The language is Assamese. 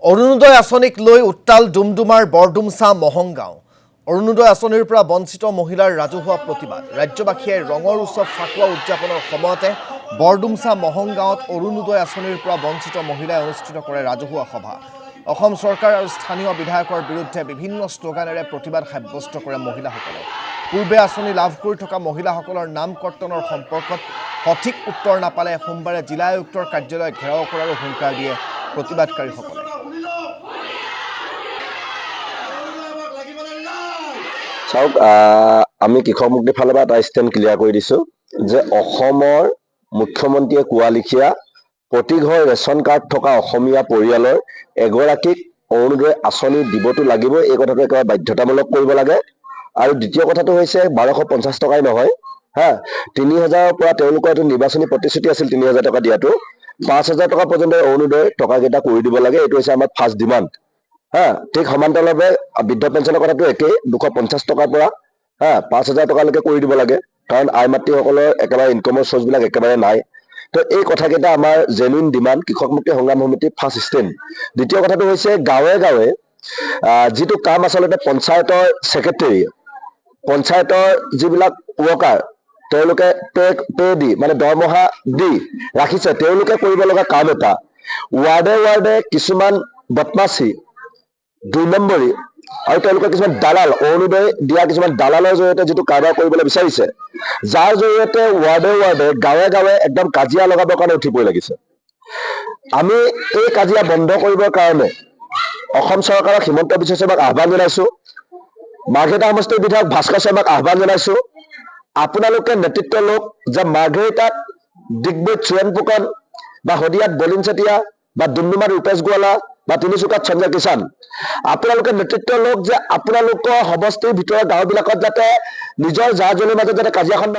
অৰুণোদয় আঁচনিক লৈ উত্তাল ডুমডুমাৰ বৰডুমছা মহংগাঁও। অৰুণোদয় আঁচনিৰ পৰা বঞ্চিত মহিলাৰ ৰাজহুৱা প্ৰতিবাদ। ৰাজ্যবাসীয়ে ৰঙৰ উৎসৱ ফাকুৱা উদযাপনৰ সময়তে বৰডুমছা মহংগাঁৱত অৰুণোদয় আঁচনিৰ পৰা বঞ্চিত মহিলাই অনুষ্ঠিত কৰে ৰাজহুৱা সভা। অসম চৰকাৰ আৰু স্থানীয় বিধায়কৰ বিৰুদ্ধে বিভিন্ন শ্লোগানেৰে প্ৰতিবাদ সাব্যস্ত কৰে মহিলাসকলে। পূৰ্বে আঁচনি লাভ কৰি থকা মহিলাসকলৰ নাম কৰ্তনৰ সম্পৰ্কত সঠিক উত্তৰ নাপালে সোমবাৰে জিলা আয়ুক্তৰ কাৰ্যালয় ঘেৰাও কৰাৰো হুংকাৰ দিয়ে প্ৰতিবাদকাৰীসকলে। চাওক, আমি কৃষক মুক্তিৰ ফালৰ পৰা এটা ষ্টেণ্ড ক্লিয়াৰ কৰি দিছো যে অসমৰ মুখ্যমন্ত্ৰীয়ে কোৱা লিখীয়া প্ৰতি ঘৰ ৰেচন কাৰ্ড থকা অসমীয়া পৰিয়ালৰ এগৰাকীক অৰুণোদয় আঁচনি দিবতো লাগিব। এই কথাটো একেবাৰে বাধ্যতামূলক কৰিব লাগে। আৰু দ্বিতীয় কথাটো হৈছে 1250 টকাই নহয়, 3000ৰ পৰা তেওঁলোকৰ এইটো নিৰ্বাচনী প্ৰতিশ্ৰুতি আছিল 3000 টকা দিয়াটো, 5000 টকা পৰ্যন্ত অৰুণোদয় টকাকেইটা কৰি দিব লাগে। এইটো হৈছে আমাৰ ফাৰ্ষ্ট ডিমাণ্ড। ঠিক সমান্তৰালভাৱে বৃদ্ধ পেঞ্চনৰ কথাটো একেই, 250 টকাৰ পৰা 5000 টকালৈকে কৰি দিব লাগে, কাৰণ আই মাতৃসকলৰ একেবাৰে ইনকমৰ চ'ৰ্চবিলাক একেবাৰে নাই। তো এই কথাকেইটা আমাৰ জেনুইন ডিমাণ্ড, কৃষক মুক্তি সংগ্ৰাম সমিতিৰ ফাৰ্ষ্ট ষ্টেণ্ড। দ্বিতীয় কথাটো হৈছে গাঁৱে গাঁৱে যিটো কাম আচলতে পঞ্চায়তৰ ছেক্ৰেটেৰী, পঞ্চায়তৰ যিবিলাক ৱৰ্কাৰ তেওঁলোকে পে দি মানে দৰমহা দি ৰাখিছে, তেওঁলোকে কৰিব লগা কাম এটা ৱাৰ্ডে ৱাৰ্ডে কিছুমান বদমাচি 2 নম্বৰী আৰু তেওঁলোকে কিছুমান দালাল, অৰুণোদয় দিয়া কিছুমান দালালৰ জৰিয়তে যিটো কাৰবাৰ কৰিবলৈ বিচাৰিছে, যাৰ জৰিয়তে ৱাৰ্ডে ৱাৰ্ডে গাঁৱে গাঁৱে একদম কাজিয়া লগাবৰ কাৰণে উঠি পৰি লাগিছে। আমি এই কাজিয়া বন্ধ কৰিবৰ কাৰণে অসম চৰকাৰক হিমন্ত বিশ্ব শৰ্মাক আহ্বান জনাইছো, মাৰ্ঘেৰিটা সমষ্টিৰ বিধায়ক ভাস্কৰ শৰ্মাক আহ্বান জনাইছো, আপোনালোকে নেতৃত্ব লওক যে মাৰ্ঘেৰিটাত ডিগবৈত চুৰেণ ফুকন বা শদিয়াত বলিন চেতিয়া বা ডুমডুমাত ৰূপেশ গোৱালা বা তিনিচুকীয়াত সঞ্জয় কিষাণ, আপোনালোকে নেতৃত্ব লওক যে আপোনালোকৰ সমষ্টিৰ ভিতৰৰ গাঁওবিলাকত যাতে নিজৰ জা জলিৰ মাজত যাতে কাজিয়াখন নহয়।